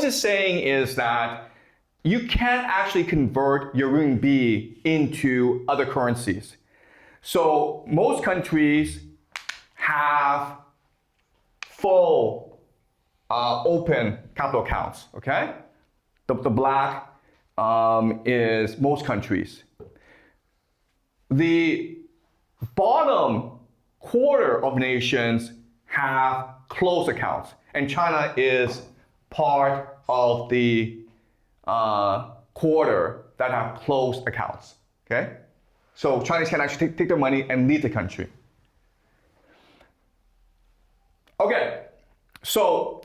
this is saying is that you can't actually convert your RMB into other currencies. So most countries have full open capital accounts, okay? The black is most countries. The bottom quarter of nations have closed accounts, and China is part of the quarter that have closed accounts, okay? So Chinese can actually take their money and leave the country. Okay, so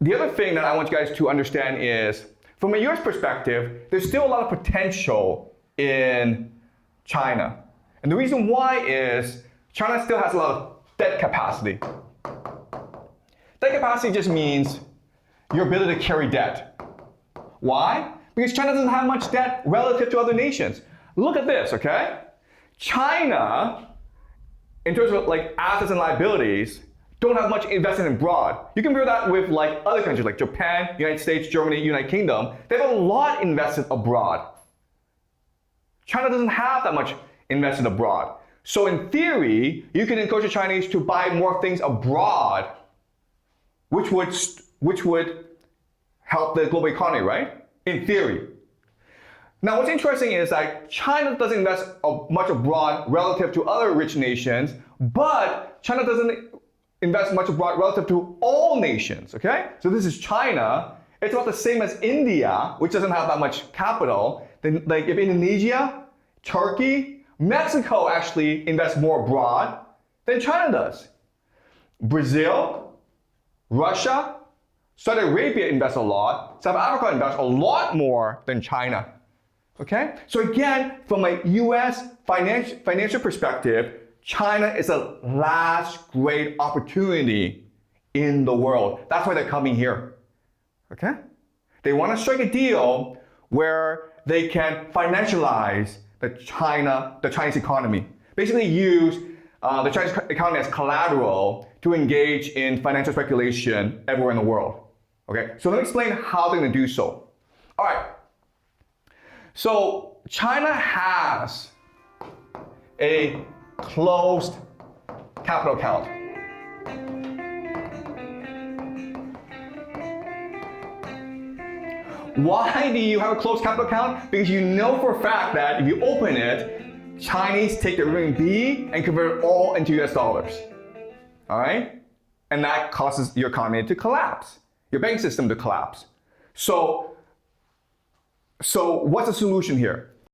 the other thing that I want you guys to understand is, from a US perspective, there's still a lot of potential in China. And the reason why is China still has a lot of debt capacity. Debt capacity just means your ability to carry debt. Why? Because China doesn't have much debt relative to other nations. Look at this, okay? China, in terms of like assets and liabilities, don't have much invested abroad. You compare that with like other countries like Japan, United States, Germany, United Kingdom. They have a lot invested abroad. China doesn't have that much invested abroad. So in theory, you can encourage the Chinese to buy more things abroad, which would help the global economy, right? In theory. Now, what's interesting is that China doesn't invest much abroad relative to other rich nations, but China doesn't invest much abroad relative to all nations, okay? So this is China. It's about the same as India, which doesn't have that much capital. Then, like if Indonesia, Turkey, Mexico actually invest more abroad than China does. Brazil, Russia, Saudi Arabia invests a lot. South Africa invests a lot more than China. Okay? So again, from a US financial perspective, China is the last great opportunity in the world. That's why they're coming here. Okay? They want to strike a deal where they can financialize the Chinese economy. Basically use the Chinese economy as collateral to engage in financial speculation everywhere in the world. Okay, so let me explain how they're going to do so. All right, so China has a closed capital account. Why do you have a closed capital account? Because you know for a fact that if you open it, Chinese take their RMB and convert it all into US dollars. All right? And that causes your economy to collapse, your banking system to collapse. So what's the solution here?